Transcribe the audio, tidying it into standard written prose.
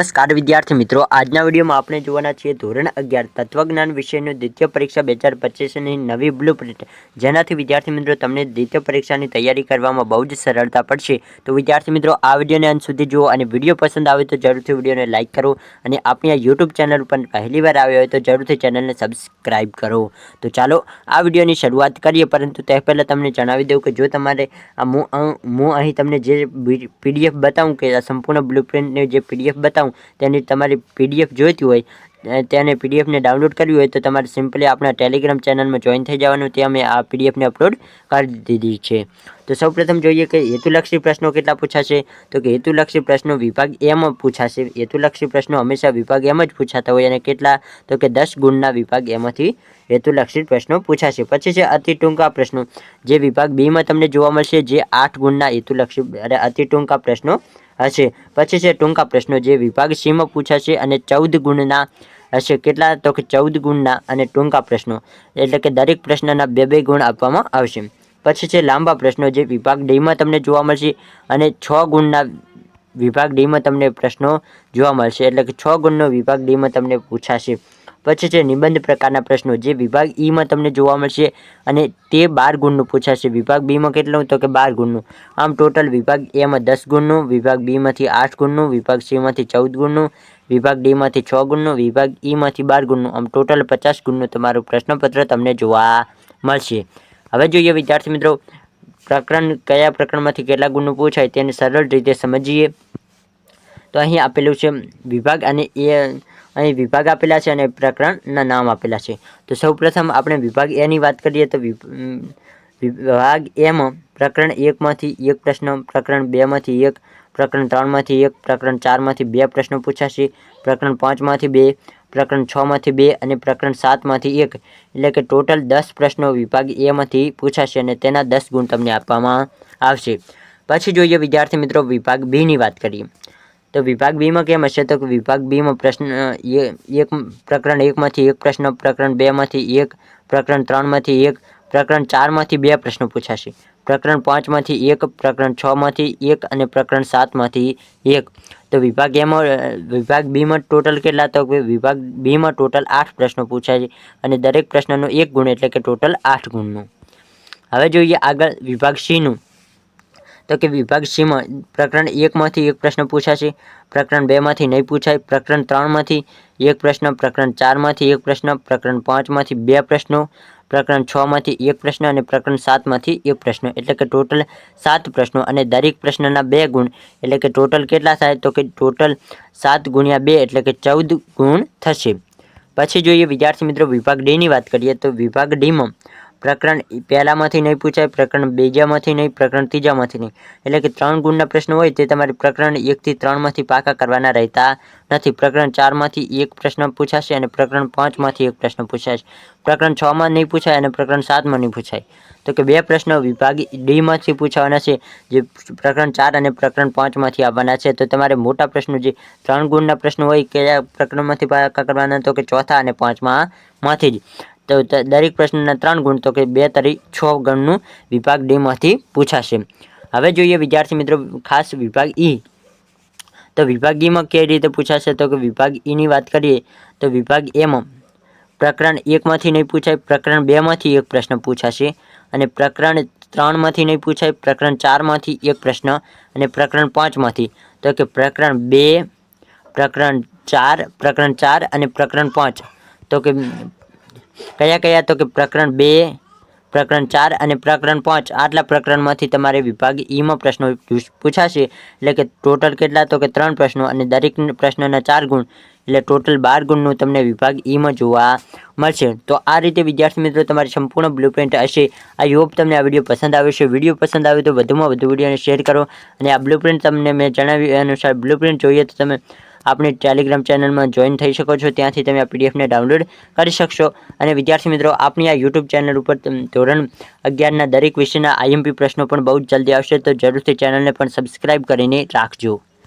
नमस्कार विद्यार्थी मित्रों, આજના વિડીયોમાં આપણે જોવાના છીએ ધોરણ 11 તત્વજ્ઞાન વિષયનો દ્વિતીય પરીક્ષા 2025ની નવી બ્લુપ્રિન્ટ, જેનાથી વિદ્યાર્થી મિત્રો તમને દ્વિતીય પરીક્ષાની તૈયારી કરવામાં બહુ જ સરળતા પડશે। તો વિદ્યાર્થી મિત્રો, આ વિડીયોને અંત સુધી જુઓ અને વિડીયો પસંદ આવે તો જરૂરથી વિડીયોને લાઇક કરો અને આપણી આ YouTube ચેનલ પર પહેલીવાર આવ્યા હોય તો જરૂરથી ચેનલને સબસ્ક્રાઇબ કરો। તો ચાલો આ વિડીયોની શરૂઆત કરીએ, પરંતુ તે પહેલાં તમને જણાવી દઉં કે જો તમારે હું અહીં તમને જે PDF બતાવું કે આ સંપૂર્ણ બ્લુપ્રિન્ટની જે PDF બતાવું તેની તમારી PDF જોઈતી હોય તેને PDF ને ડાઉનલોડ કરવી હોય તો તમારે સિમ્પલી આપણા ટેલિગ્રામ ચેનલમાં જોઈન થઈ જવાનું। ત્યાં મેં આ PDF ને અપલોડ કરી દીધી છે। તો સૌપ્રથમ જોઈએ કે હેતુલક્ષી પ્રશ્નો કેટલા પૂછાશે। તો કે હેતુલક્ષી પ્રશ્નો વિભાગ એ માં પૂછાશે। હેતુલક્ષી પ્રશ્નો હંમેશા વિભાગ એ માં જ પૂછાતા હોય અને કેટલા તો કે 10 ગુણના વિભાગ એ માંથી હેતુલક્ષી પ્રશ્નો પૂછાશે। પછી છે અતિ ટૂંકા પ્રશ્નો, જે વિભાગ બી માં તમને જોવા મળશે, જે 8 ગુણના હેતુલક્ષી અને અતિ ટૂંકા પ્રશ્નો હશે। પછી છે ટૂંકા પ્રશ્નો, જે વિભાગ સી માં પૂછાશે અને 14 ગુણના હશે। કેટલા તો કે 14 ગુણના અને ટૂંકા પ્રશ્નો, એટલે કે દરેક પ્રશ્નના 2-2 ગુણ આપવામાં આવશે। પછી છે લાંબા પ્રશ્નો, જે વિભાગ ડી માં તમને જોવા મળશે અને 6 ગુણના વિભાગ ડી માં તમને પ્રશ્નો જોવા મળશે, એટલે કે 6 ગુણનો વિભાગ ડી માં તમને પૂછાશે। પછી છે નિબંધ પ્રકારના પ્રશ્નો, જે વિભાગ ઈ માં તમને જોવા મળશે અને તે 12 ગુણનું પૂછાશે। વિભાગ બી માં કેટલું તો કે 12 ગુણનું। આમ ટોટલ વિભાગ એ માં 10 ગુણનું, વિભાગ બી માંથી 8 ગુણનું, વિભાગ સી માંથી 14 ગુણનું, વિભાગ ડી માંથી 6 ગુણનું, વિભાગ ઈ માંથી 12 ગુણનું, આમ ટોટલ 50 ગુણનું તમારું પ્રશ્નપત્ર તમને જોવા મળશે। હવે જોઈએ વિદ્યાર્થી મિત્રો, પ્રકરણ કયા પ્રકરણમાંથી કેટલા ગુણનું પૂછાય તેને સરળ રીતે સમજીએ। તો અહીં આપેલું છે વિભાગ અને એ અહીં વિભાગ આપેલા છે અને પ્રકરણના નામ આપેલા છે। તો સૌપ્રથમ આપણે વિભાગ એ ની વાત કરીએ તો વિભાગ એ માં પ્રકરણ 1 માંથી 1 પ્રશ્ન, પ્રકરણ 2 માંથી 1, પ્રકરણ 3 માંથી 1, પ્રકરણ 4 માંથી 2 પ્રશ્નો પૂછાશે, પ્રકરણ 5 માંથી 2, પ્રકરણ 6 માંથી 2 અને પ્રકરણ 7 માંથી 1, એટલે કે ટોટલ 10 પ્રશ્નો વિભાગ એ માંથી પૂછાશે અને તેના 10 ગુણ તમને આપવામાં આવશે। પછી જોઈએ વિદ્યાર્થી મિત્રો વિભાગ બી ની વાત કરીએ તો વિભાગ બી માં કેમ હશે। તો કે વિભાગ બી માં પ્રકરણ 1 માંથી 1 પ્રશ્ન, પ્રકરણ 2 માંથી 1, પ્રકરણ 3 માંથી 1, પ્રકરણ 4 માંથી 2 પ્રશ્નો પૂછાશે, પ્રકરણ 5 માંથી 1, પ્રકરણ 6 માંથી 1 અને પ્રકરણ 7 માંથી 1। તો વિભાગ બી માં ટોટલ કેટલા તો કે વિભાગ બી માં ટોટલ 8 પ્રશ્નો પૂછાય છે અને દરેક પ્રશ્નનો 1 ગુણ, એટલે કે ટોટલ 8 ગુણનું। હવે જોઈએ આગળ વિભાગ સી નું, તો કે વિભાગ સી માં પ્રકરણ 1 માંથી 1 પ્રશ્ન પૂછાશે, પ્રકરણ 2 માંથી નહીં પૂછાય, પ્રકરણ 3 માંથી 1 પ્રશ્ન, પ્રકરણ 4 માંથી 1 પ્રશ્ન, પ્રકરણ 5 માંથી 2 પ્રશ્નો, પ્રકરણ 6 માંથી 1 પ્રશ્ન અને પ્રકરણ 7 માંથી 1 પ્રશ્ન, એટલે કે ટોટલ 7 પ્રશ્નો અને દરેક પ્રશ્નના 2 ગુણ, એટલે કે ટોટલ કેટલા થાય તો કે ટોટલ 7 ગુણ્યા 2 એટલે કે 14 ગુણ થશે। પછી જોઈએ વિદ્યાર્થી મિત્રો વિભાગ ડી ની વાત કરીએ તો વિભાગ ડી માં પ્રકરણ પહેલામાંથી નહીં પૂછાય, પ્રકરણ બીજામાંથી નહીં, પ્રકરણ ત્રીજામાંથી નહીં, એટલે કે 3 ગુણના પ્રશ્નો હોય તે તમારે પ્રકરણ 1 થી 3 માંથી પાકા કરવાના રહેતા નથી। પ્રકરણ 4 માંથી 1 પ્રશ્ન પૂછાશે અને પ્રકરણ 5 માંથી 1 પ્રશ્ન પૂછાશે, પ્રકરણ 6 માં નહીં પૂછાય અને પ્રકરણ 7 માં નહીં પૂછાય। તો કે 2 પ્રશ્નો વિભાગ ડી માંથી પૂછવાના છે, જે પ્રકરણ 4 અને પ્રકરણ 5 માંથી આવવાના છે। તો તમારે મોટા પ્રશ્નો જે 3 ગુણના પ્રશ્નો હોય કયા પ્રકરણમાંથી પાકા કરવાના તો કે ચોથા અને 5મા માંથી જ। તો દરેક પ્રશ્નના 3 ગુણ, તો કે 2 તરી 6 ગણનું વિભાગ ડી માંથી પૂછાશે। હવે જોઈએ વિદ્યાર્થી મિત્રો ખાસ વિભાગ ઈ, તો વિભાગ ઈ માં કઈ રીતે પૂછાશે તો કે વિભાગ ઈ ની વાત કરીએ તો વિભાગ એ માં પ્રકરણ 1 માંથી નહીં પૂછાય, પ્રકરણ 2 માંથી 1 પ્રશ્ન પૂછાશે અને પ્રકરણ 3 માંથી નહીં પૂછાય, પ્રકરણ 4 માંથી 1 પ્રશ્ન અને પ્રકરણ 5 માંથી, તો કે પ્રકરણ 2, પ્રકરણ 4 અને પ્રકરણ 5, તો કે કયા તો કે પ્રકરણ 2, પ્રકરણ 4 અને પ્રકરણ 5 આટલા પ્રકરણમાંથી તમારે વિભાગ ઈ માં પ્રશ્નો પૂછાશે, એટલે કે ટોટલ કેટલા તો કે 3 પ્રશ્નો અને દરેક પ્રશ્નના 4 ગુણ, એટલે ટોટલ 12 ગુણનું તમને વિભાગ ઈ માં જોવા મળશે। તો આ રીતે વિદ્યાર્થી મિત્રો તમારી સંપૂર્ણ બ્લુપ્રિન્ટ હશે। આઈ હોપ તમને આ વિડીયો પસંદ આવ્યો છે। વિડીયો પસંદ આવ્યો તો વધુમાં વધુ વિડીયોને શેર કરો અને આ બ્લુપ્રિન્ટ તમને મેં જણાવ્યું અનુસાર બ્લુપ્રિન્ટ જોઈએ તો તમે આપણી ટેલિગ્રામ ચેનલમાં જોઈન થઈ શકો છો, ત્યાંથી તમે આ પીડીએફને ડાઉનલોડ કરી શકશો। અને વિદ્યાર્થી મિત્રો આપણી આ યુટ્યુબ ચેનલ ઉપર ધોરણ 11ના દરેક વિષયના IMP પ્રશ્નો પણ બહુ જ જલ્દી આવશે, તો જરૂરથી ચેનલને પણ સબસ્ક્રાઇબ કરીને રાખજો।